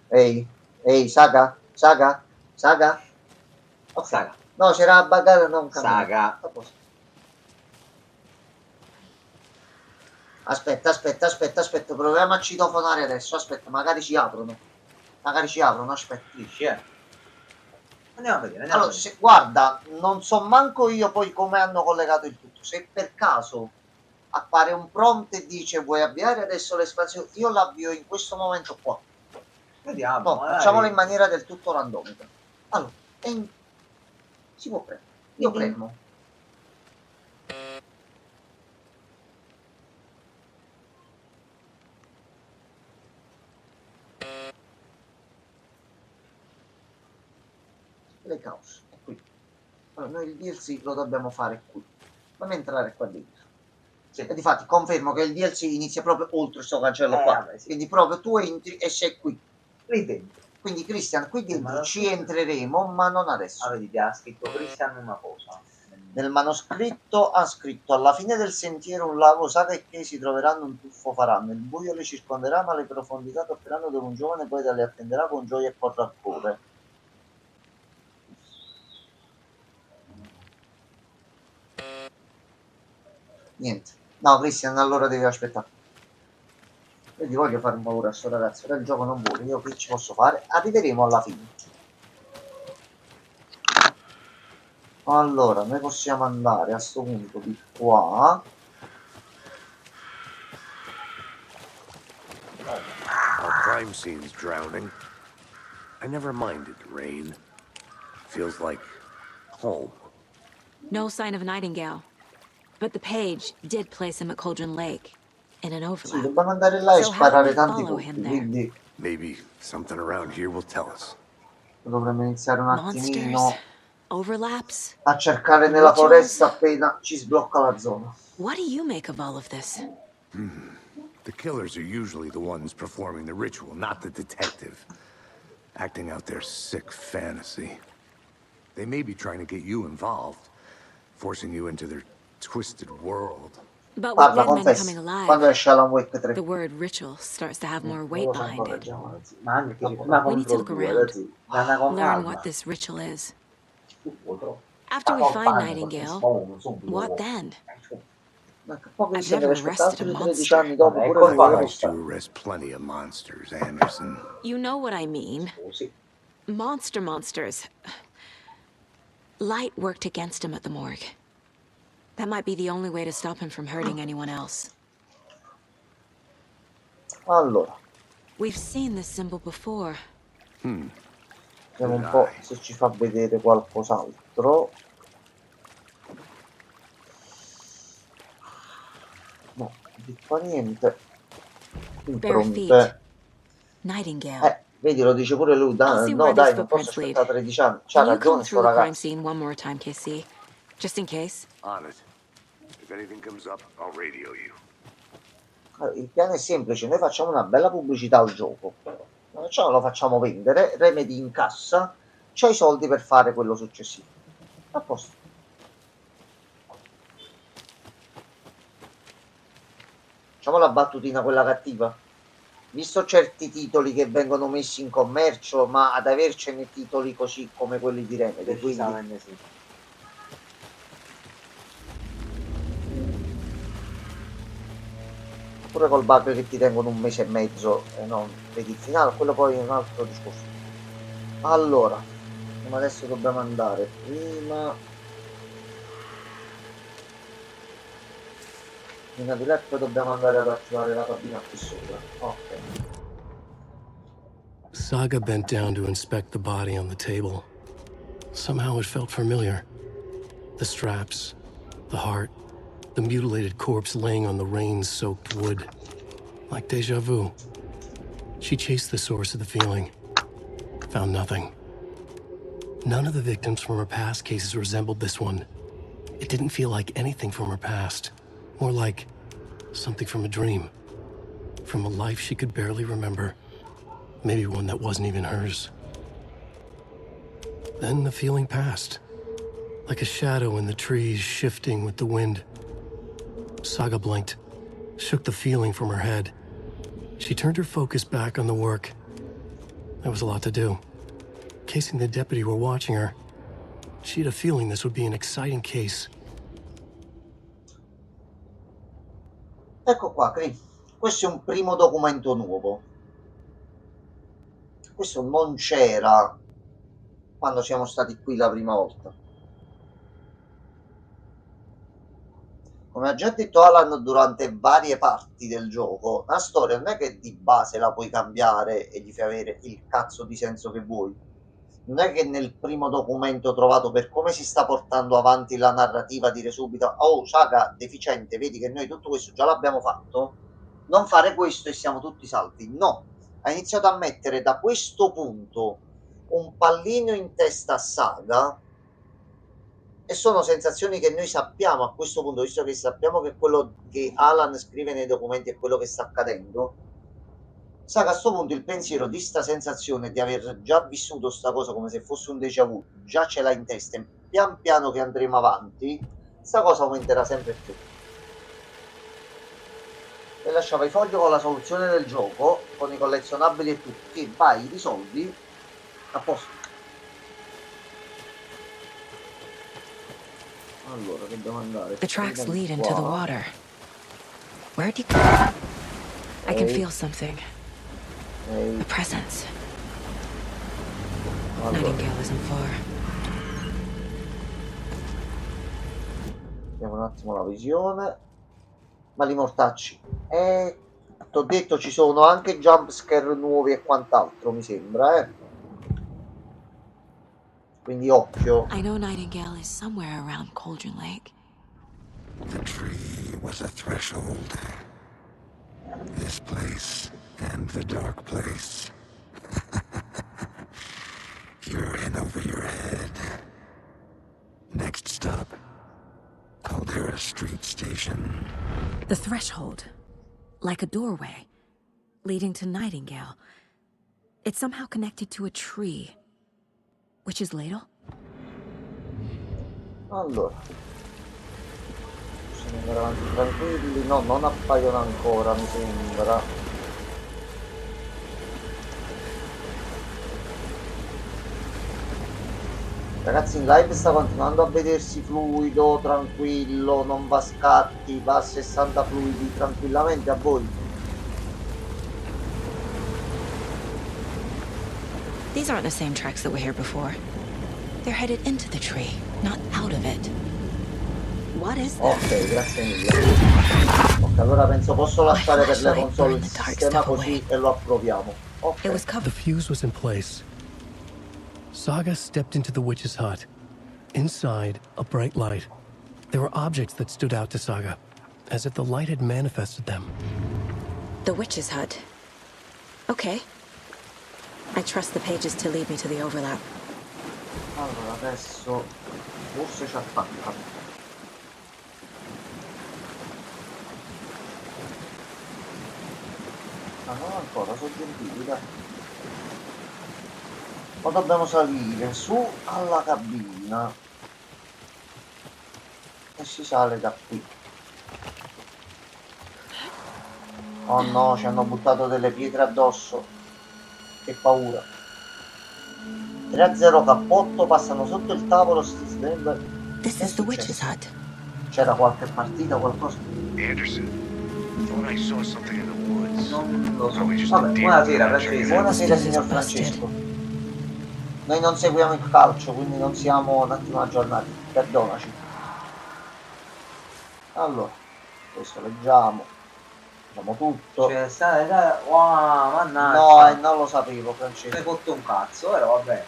Ehi, Saga? Oh, Saga. No, c'era a bagare, non Saga. Aspetta, proviamo a citofonare adesso, aspetta, magari ci aprono, aspetta. Andiamo a vedere. Allora, guarda, non so manco io poi come hanno collegato il tutto, se per caso appare un prompt e dice vuoi avviare adesso l'espansione, io l'avvio in questo momento qua. Vediamo. No, facciamolo in maniera del tutto randomica. Allora, si può premere, io premo. Le cause è qui. Allora, noi il DLC lo dobbiamo fare qui. Fammi entrare qua dentro. Sì. E difatti confermo che il DLC inizia proprio oltre questo cancello qua. Vabbè, sì. Quindi proprio tu entri e sei qui. Lì dentro. Quindi Christian, qui dentro ci entreremo, ma non adesso. Ah, vedi, ha scritto Christian una cosa. Nel manoscritto ha scritto: alla fine del sentiero un lago, Saga e Kay si troveranno, un tuffo faranno, il buio le circonderà, ma le profondità toccheranno dove un giovane poeta le attenderà con gioia e con rancore. Niente. No, Christian, allora devi aspettare. Io ti voglio fare un favore a sto ragazzo, che il gioco non vuole, io che ci posso fare? Arriveremo alla fine. Allora, noi possiamo andare a sto punto di qua. Our crime scene's drowning. I never minded rain. Feels like home. No sign of Nightingale. But the page did place him at Cauldron Lake in an overlap. Sì, dobbiamo andare là e sparare tanti colpi, quindi maybe something around here will tell us. Dovremmo iniziare un attimino Monsters, overlaps, a cercare nella foresta appena ci sblocca la zona. What do you make of all of this? The killers are usually the ones performing the ritual, not the detective. Acting out their sick fantasy. They may be trying to get you involved, forcing you into their twisted world. But with Parla, dead men confessi, coming alive, quando esce Alan Wake 3. the word ritual starts to have more weight behind it. Ma anche prima We need to look around, learn what this ritual is. After we find Nightingale, what then? I've never arrested a monster. I used to arrest plenty of monsters, Anderson. You know what I mean. Monsters. Light worked against him at the morgue. That might be the only way to stop him from hurting anyone else. Allora, we've seen this symbol before. vediamo un po' se ci fa vedere qualcos'altro. No, di qua niente. Impronte. Nightingale. Vedi, lo dice pure lui. No, dai, non posso aspettare 13 anni. C'ha ragione sto ragazzo. One more time, KC. Just in case. On it. If anything comes up, I'll radio you. Allora, il piano è semplice, noi facciamo una bella pubblicità al gioco, lo facciamo vendere, Remedy incassa, c'ha i soldi per fare quello successivo. A posto. Facciamo la battutina quella cattiva. Visto certi titoli che vengono messi in commercio, ma ad avercene titoli così come quelli di Remedy, quindi... sì. Pure col bug che ti tengono un mese e mezzo e non vedi il finale, quello poi è un altro discorso. Allora, come adesso dobbiamo andare prima di letto, dobbiamo andare ad attivare la cabina qui sopra. Ok. Saga bent down to inspect the body on the table. Somehow it felt familiar. The straps, the heart, the mutilated corpse laying on the rain-soaked wood. Like deja vu. She chased the source of the feeling. Found nothing. None of the victims from her past cases resembled this one. It didn't feel like anything from her past. More like something from a dream. From a life she could barely remember. Maybe one that wasn't even hers. Then the feeling passed. Like a shadow in the trees shifting with the wind. Saga blinked, shook the feeling from her head. She turned her focus back on the work. There was a lot to do. Casing the deputy were watching her. She had a feeling this would be an exciting case. Ecco qua, Cri. Questo è un primo documento nuovo. Questo non c'era quando siamo stati qui la prima volta. Come ha già detto Alan durante varie parti del gioco, la storia non è che di base la puoi cambiare e gli fai avere il cazzo di senso che vuoi. Non è che nel primo documento trovato, per come si sta portando avanti la narrativa, dire subito: oh, Saga, deficiente, vedi che noi tutto questo già l'abbiamo fatto, non fare questo e siamo tutti salvi. No, ha iniziato a mettere da questo punto un pallino in testa a Saga, e sono sensazioni che noi sappiamo a questo punto, visto che sappiamo che quello che Alan scrive nei documenti è quello che sta accadendo. Saga a sto punto il pensiero di sta sensazione di aver già vissuto sta cosa come se fosse un déjà vu, già ce l'ha in testa, e pian piano che andremo avanti sta cosa aumenterà sempre più. E lasciava i fogli con la soluzione del gioco, con i collezionabili e tutti, vai, risolvi, a posto. Allora, dobbiamo andare. The tracks lead into the water. Where'd you go? I can feel something. A presence. Allora. Nightingale isn't far. Vediamo un attimo la visione. Ma li mortacci. T'ho detto, ci sono anche jumpscare nuovi e quant'altro, mi sembra, Quindi occhio. I know Nightingale is somewhere around Cauldron Lake. The tree was a threshold. This place and the dark place. You're in over your head. Next stop, Caldera Street Station. The threshold. Like a doorway. Leading to Nightingale. It's somehow connected to a tree. Witch's Ladle? Allora. Possiamo andare avanti tranquilli. No, non appaiono ancora, mi sembra. Ragazzi, in live sta continuando a vedersi fluido, tranquillo, non va a scatti, va a 60 fluidi tranquillamente a voi. These aren't the same tracks that were here before. They're headed into the tree, not out of it. What is that? Ok, grazie mille. Ok, allora penso posso lasciare per le console il sistema così e lo approviamo. Ok. The fuse was in place. Saga stepped into the witch's hut. Inside, a bright light. There were objects that stood out to Saga, as if the light had manifested them. The witch's hut. Okay. I trust the pages to lead me to the overlap. Allora, adesso forse ci attacca. Ma non ancora, sono gentili, dai. Ma dobbiamo salire su alla cabina. E si sale da qui. Oh no, ci hanno buttato delle pietre addosso. Che paura. 3-0 cappotto, passano sotto il tavolo. This is the witch's hut. C'era qualche partita, qualcosa? Anderson, thought I saw something in the woods. Non lo so. Are we just Vabbè, a deer buonasera, hunter checking it out? Buonasera signor Francesco. Noi non seguiamo il calcio, quindi non siamo un attimo aggiornati. Perdonaci. Allora, questo leggiamo. Leggiamo tutto. Cioè, wow, mannaggia. No, non lo sapevo, Francesco. Ne cotto un cazzo, però vabbè.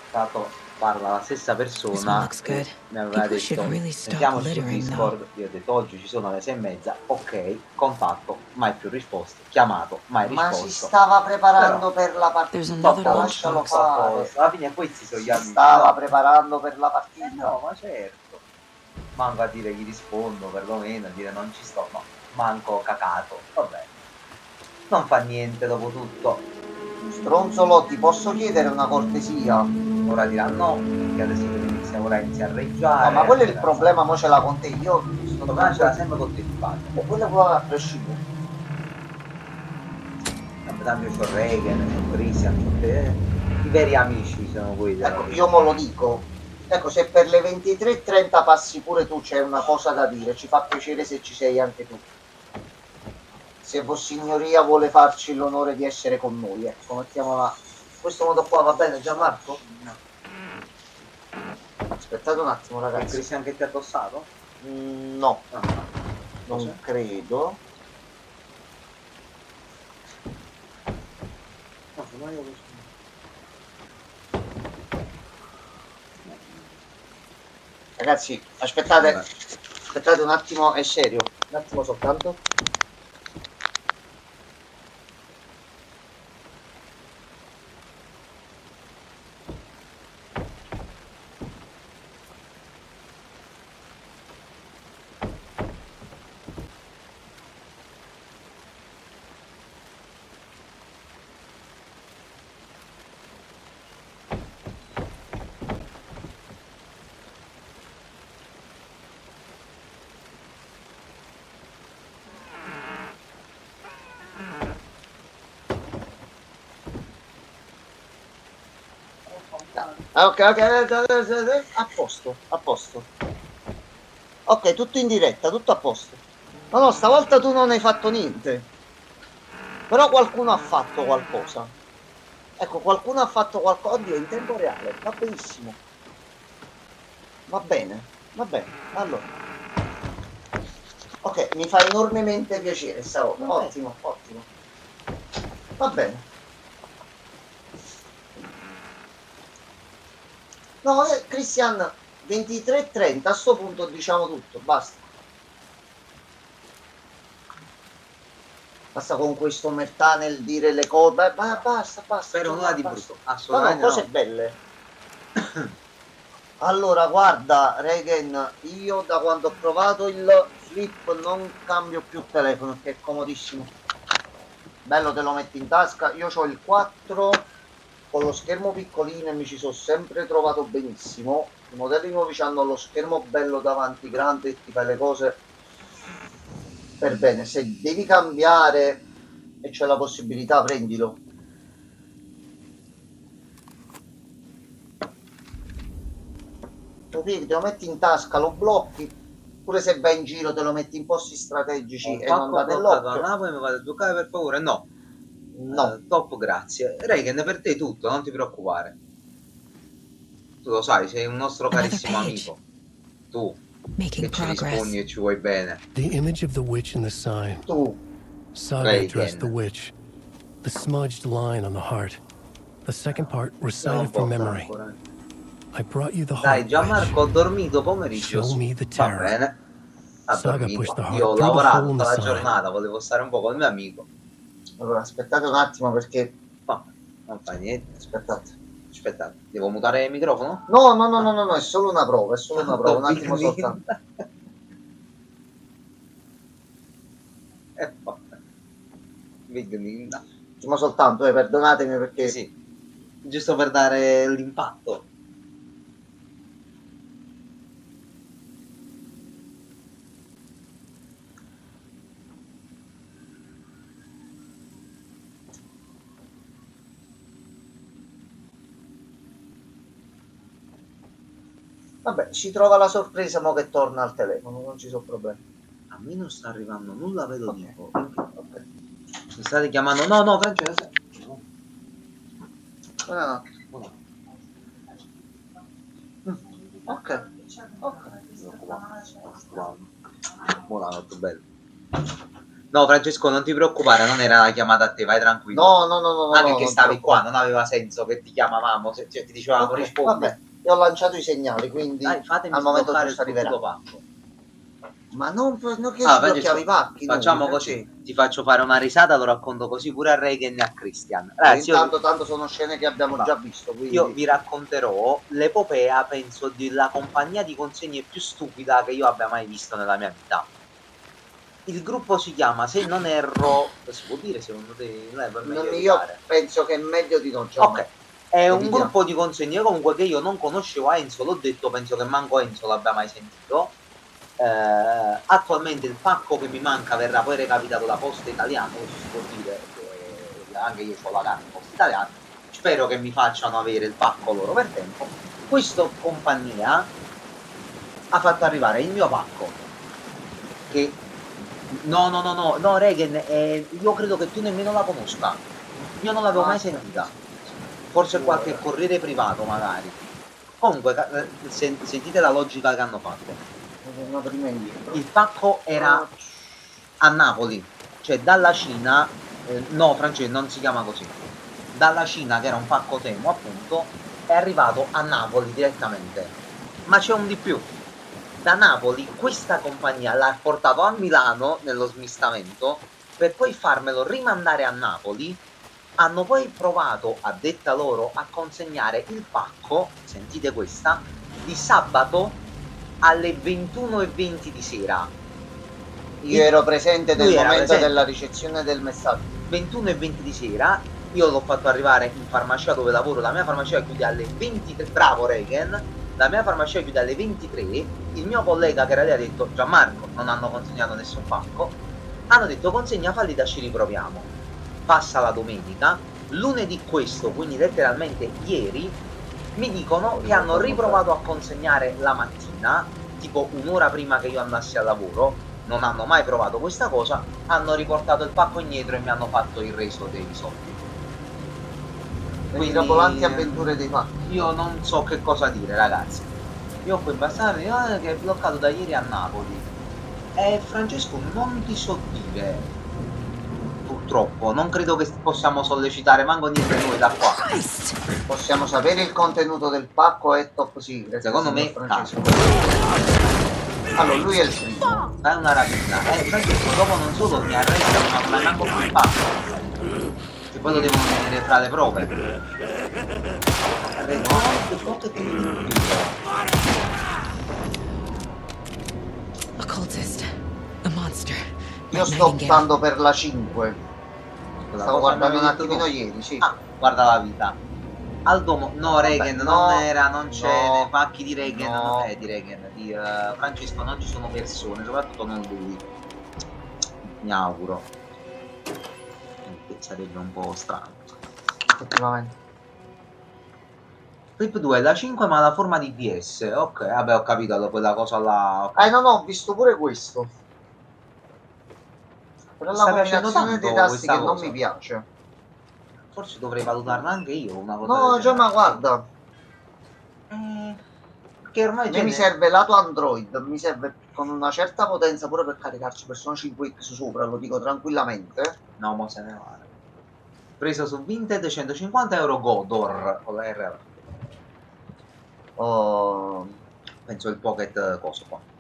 Stato parla la stessa persona che mi aveva detto mettiamoci su Discord. Io ho detto oggi ci sono le 6:30, ok, contatto, mai più risposte, chiamato, mai risposto. Ma si stava preparando per la partita, lascialo fare. Alla fine questi sono gli amici. Stava preparando per la partita. No, ma certo. Manco a dire gli rispondo, perlomeno a dire non ci sto, no, manco cacato, vabbè. Non fa niente dopo tutto. Stronzolo, ti posso chiedere una cortesia? Ora dirà no, che adesso inizia a reggiare. No, ma quello è il problema, mo ce l'ha con te. Io sto domani ce l'ha sempre con te di fare. E quello è quello a prescindere. Tanto io c'ho Reagan, c'ho Christian, c'ho te. I veri amici sono quelli. Ecco, io me lo dico. Ecco, se per le 23:30 passi pure tu, c'è una cosa da dire. Ci fa piacere se ci sei anche tu. Se Vossignoria vuole farci l'onore di essere con noi, ecco, mettiamola in questo modo qua, va bene Gianmarco? No. Aspettate un attimo ragazzi. È Christian che ti ha tossato? No, non credo. No, sono io così. Ragazzi, aspettate un attimo, è serio, un attimo soltanto. Ok, a posto, a posto. Ok, tutto in diretta, tutto a posto. No, stavolta tu non hai fatto niente. Però qualcuno ha fatto qualcosa. Ecco, qualcuno ha fatto qualcosa. Oddio, in tempo reale, va benissimo. Va bene, allora. Ok, mi fa enormemente piacere sta roba. Ottimo, ottimo. Va bene. No, Christian, 23:30, a sto punto diciamo tutto, basta. Basta con questo omertà nel dire le cose, basta. Spero nulla di brutto, assolutamente no, cose belle. Allora, guarda, Reagan, io da quando ho provato il flip non cambio più telefono, che è comodissimo. Bello, te lo metti in tasca, io ho il 4... con lo schermo piccolino e mi ci sono sempre trovato benissimo. I modelli nuovi hanno lo schermo bello davanti, grande, e ti fai le cose per bene. Se devi cambiare e c'è la possibilità, prendilo. Te lo metti in tasca, lo blocchi, pure se vai in giro te lo metti in posti strategici e non date l'occhio. A Napoli mi fate a giocare per favore? No. Top, grazie. Reagan, per te tutto, non ti preoccupare. Tu lo sai, sei un nostro carissimo amico. Tu, che ci rispondi e ci vuoi bene. The image of the witch in the sign. Tu. Saga addressed the witch. The smudged line on the heart. The second part recited from memory. I brought you the heart. Dai, Gianmarco, ho dormito pomeriggio. Show me the Va terror. bene. Ha Saga dormito. pushed the heart Io ho through the lavorato hole in the tutta la sign. giornata, volevo stare un po' con il mio amico. Allora, aspettate un attimo perché... Non fa niente. Aspettate. Devo mutare il microfono? No, è solo una prova, un attimo soltanto. Big Linda. Ma soltanto, perdonatemi perché... Sì, giusto per dare l'impatto. Vabbè, ci trova la sorpresa mo che torna al telefono, non ci sono problemi. A me non sta arrivando nulla, vedo tipo. Ok. Mi state chiamando? No, no, Francesco. No. Buonanotte. Ok. Buonanotte, bello. No, Francesco, non ti preoccupare, non era la chiamata a te, vai tranquillo. No. Anche no, che stavi qua, non aveva senso che ti chiamavamo, cioè ti dicevamo rispondi. Vabbè, io ho lanciato i segnali, quindi dai, fatemi al momento giusto arriverà. pacco. Ma non che Francesco, i pacchi. facciamo così, ti faccio fare una risata, lo racconto così pure a Reagan e a Christian. Ragazzi, tanto sono scene che abbiamo già visto, quindi... Io vi racconterò l'epopea, penso, della compagnia di consegne più stupida che io abbia mai visto nella mia vita. Il gruppo si chiama, se non erro, si può dire secondo te? Io penso che è meglio di non. Ok, è un gruppo di consegne comunque che io non conoscevo. A Enzo l'ho detto, penso che manco Enzo l'abbia mai sentito. Attualmente il pacco che mi manca verrà poi recapitato da Posta Italiana, si può dire, anche io ho la carta Posta Italiana. Spero che mi facciano avere il pacco loro per tempo. Questa compagnia ha fatto arrivare il mio pacco, che no, Regan, io credo che tu nemmeno la conosca. Io non l'avevo mai sentita. Forse qualche corriere privato magari. Comunque, sentite la logica che hanno fatto. Il pacco era a Napoli, cioè dalla Cina, no Francesco, non si chiama così. Dalla Cina, che era un pacco Temu appunto, è arrivato a Napoli direttamente. Ma c'è un di più. Da Napoli questa compagnia l'ha portato a Milano nello smistamento per poi farmelo rimandare a Napoli. Hanno poi provato, a detta loro, a consegnare il pacco, sentite questa, di sabato alle 21:20 di sera. Io ero presente nel momento della ricezione del messaggio. 21:20 di sera, io l'ho fatto arrivare in farmacia dove lavoro, la mia farmacia chiude alle 23, bravo Reagan, la mia farmacia chiude alle 23, il mio collega che era lì ha detto Gianmarco, non hanno consegnato nessun pacco, hanno detto consegna fallita, ci riproviamo. Passa la domenica, lunedì questo, quindi letteralmente ieri, mi dicono che hanno riprovato a consegnare la mattina, tipo un'ora prima che io andassi al lavoro, non hanno mai provato questa cosa, hanno riportato il pacco indietro e mi hanno fatto il resto dei soldi. Quindi volanti avventure dei pacchi. Io non so che cosa dire, ragazzi. Io ho quel bastardo che è bloccato da ieri a Napoli. E Francesco, non ti so dire. Purtroppo, non credo che possiamo sollecitare manco niente noi da qua. Possiamo sapere il contenuto del pacco e top secret. Secondo me, Francesco. Allora, lui è il primo. Fai una rapida. Francesco, dopo non solo mi arrestano, ma non hai manco più il pacco. Che poi lo devono tenere fra le prove. Occultist. A monster. Io sto optando per la 5. Stavo guardando un attimino ieri, sì. Ah, guarda la vita. Aldo, no, Reagan, non c'è nei pacchi di Reagan, di Francesco, non ci sono persone, soprattutto non lui. Mi auguro. Sarebbe un po' strano. Effettivamente. Flip 2 è la 5 ma la forma di DS. Ok, vabbè, ho capito quella cosa là. No, ho visto pure questo. Però la combinazione dei tasti che non mi piace. Forse dovrei valutarla anche io una cosa. No, già, ma guarda. Che ormai mi serve lato Android, mi serve con una certa potenza pure per caricarci Persona 5X sopra, lo dico tranquillamente. No, ma se ne vale. Preso su Vinted, 150 euro Godor con la RR. Penso il Pocket coso qua.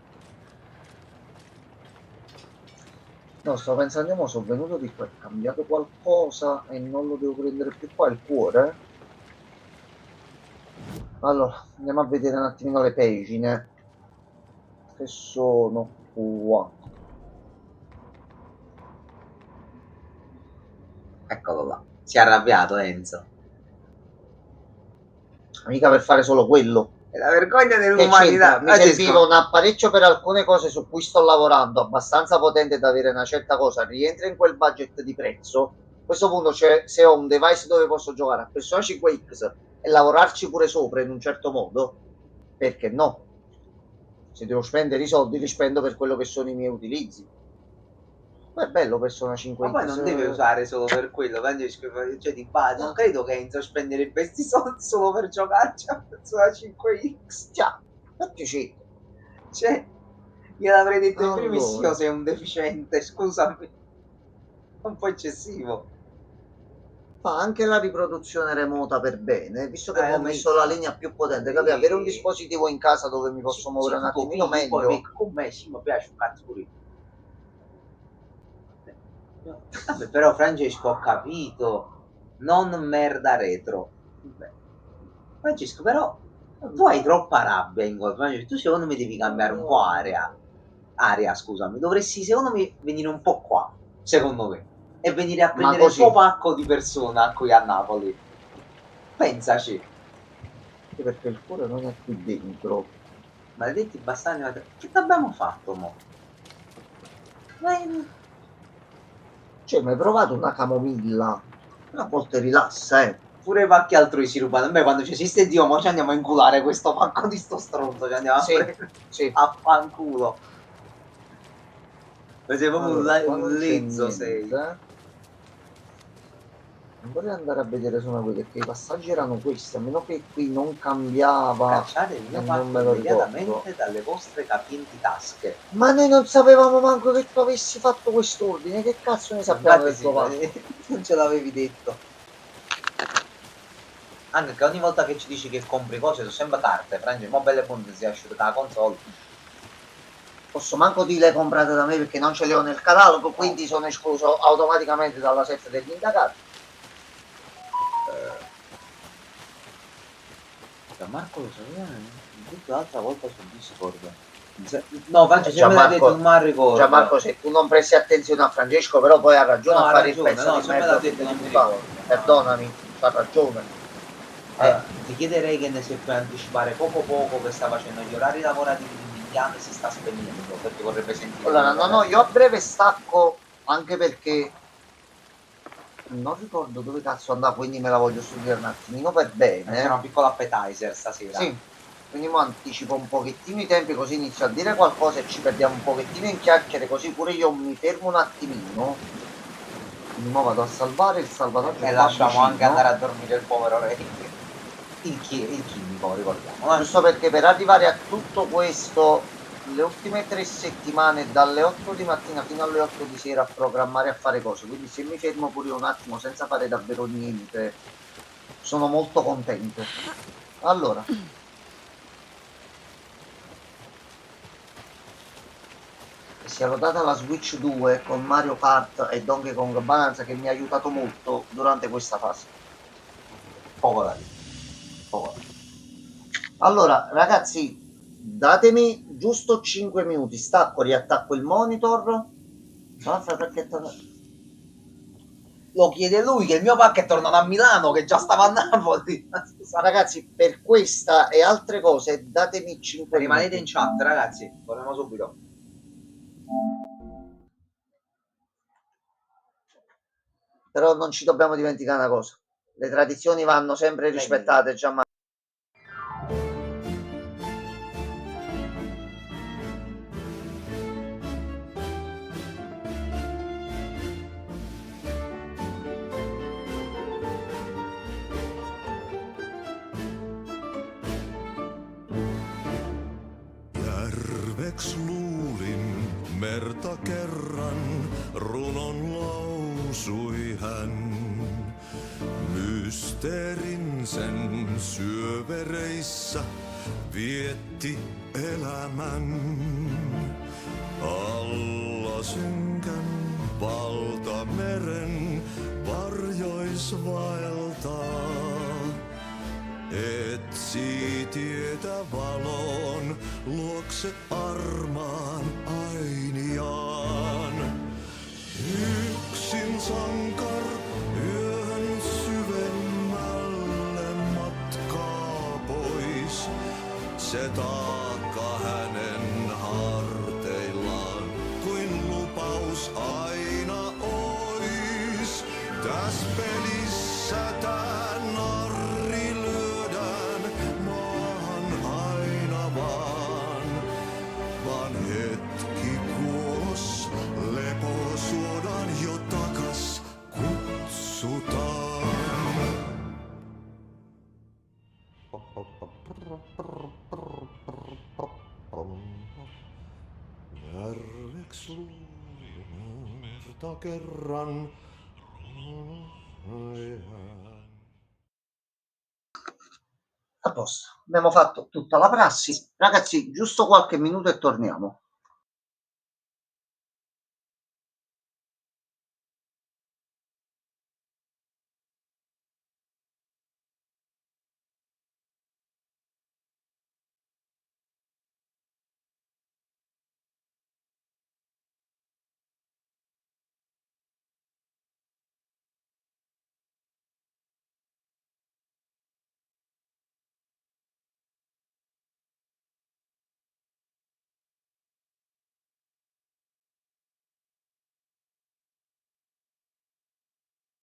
No, stavo pensando, mo sono venuto di qua, è cambiato qualcosa e non lo devo prendere più qua, il cuore. Allora, andiamo a vedere un attimino le pagine che sono qua. Eccolo là. Si è arrabbiato Enzo. Mica per fare solo quello. È la vergogna dell'umanità. Mi serviva un apparecchio per alcune cose su cui sto lavorando, abbastanza potente da avere una certa cosa, rientra in quel budget di prezzo. A questo punto, se ho un device dove posso giocare a Persona 5X e lavorarci pure sopra in un certo modo, perché no? Se devo spendere i soldi, li spendo per quello che sono i miei utilizzi. Ma è bello Persona 5X. Ma poi non deve usare solo per quello, cioè di base, non credo che Enzo spenderebbe questi soldi solo per giocarci a Persona 5X. Già, è piacere. Cioè, gliel'avrei detto in primis io sei un deficiente, scusami. Un po' eccessivo. Fa anche la riproduzione remota per bene, visto che ho messo la linea più potente, capito? Avere un dispositivo in casa dove mi posso muovere un attimino meglio. Con me sì, mi piace un cazzo pure. Vabbè, però Francesco, ho capito, non merda retro. Beh, Francesco, però tu hai troppa rabbia in gol. Tu secondo me devi cambiare un po' aria, scusami. Dovresti secondo me venire un po' qua, secondo me, e venire a prendere il tuo pacco di persona qui a Napoli. Pensaci. Perché il cuore non è qui dentro. Maledetti bastardi, che abbiamo fatto mo? Cioè, mi hai provato una camomilla? A volte rilassa, Pure i pacchi altrui si rubano. A me quando ci esiste Dio, mo ci andiamo a inculare questo pacco di sto stronzo. Ci andiamo a fanculo. Sei proprio un lezzo, sei. Non vorrei andare a vedere su una guida, perché i passaggi erano questi, a meno che qui non cambiava. Cacciate il mio pacco immediatamente dalle vostre capienti tasche. Ma noi non sapevamo manco che tu avessi fatto quest'ordine, che cazzo ne sappiamo del tuo pacco? Non ce l'avevi detto. Anche che ogni volta che ci dici che compri cose sono sempre carte, Frangi, mo belle punte si asciutta la console. Posso manco dire comprate da me perché non ce le ho nel catalogo, quindi sono escluso automaticamente dalla set degli indagati. Marco lo sapeva l'altra volta su Discord. No, Francesco, me l'ha detto, non mi ha ricordo. Gianmarco, se tu non presti attenzione a Francesco, però poi ha ragione a fare il pezzo di merda. Perdonami, ha ragione. Ti chiederei che ne si può anticipare poco che sta facendo gli orari lavorativi di Indiana e si sta spegnendo, perché vorrebbe sentire. Allora, no, io a breve stacco, anche perché non ricordo dove cazzo andavo, quindi me la voglio studiare un attimino per bene. C'è una piccola appetizer stasera. Sì, quindi mo anticipo un pochettino i tempi, così inizio a dire qualcosa e ci perdiamo un pochettino in chiacchiere, così pure io mi fermo un attimino. Quindi mo vado a salvare il salvataggio. E lasciamo anche andare a dormire il povero Re. Il chimico, ricordiamo. Giusto perché per arrivare a tutto questo, le ultime 3 settimane, dalle 8 di mattina fino alle 8 di sera, a programmare, a fare cose. Quindi se mi fermo pure un attimo senza fare davvero niente, sono molto contento. Allora, si è rodata la Switch 2 con Mario Kart e Donkey Kong Bonanza, che mi ha aiutato molto durante questa fase. Poco da dire. Allora, ragazzi, datemi giusto 5 minuti, stacco, riattacco il monitor. Lo chiede lui, che il mio pacco è tornato a Milano, che già stava a Napoli. Ragazzi, per questa e altre cose datemi 5 Rimanete minuti. in chat, ragazzi, torniamo subito. Però non ci dobbiamo dimenticare una cosa: le tradizioni vanno sempre rispettate, Gianmarco. Järveks luulin merta kerran, runon lausui hän. Mysteerin sen syövereissä vietti elämän. Alla synkän valtameren varjois vaeltaa. Etsi tietä valon luokse armaan ainiaan. Yksin sankar se taakka hänen harteillaan, kuin lupaus aina ois. Täs pelissä tää narri lyödään maahan aina vaan hetki kuos, lepo suodaan jo takas kutsutaan. Järveks lumerta kerran. A posto, abbiamo fatto tutta la prassi. Ragazzi, giusto qualche minuto e torniamo.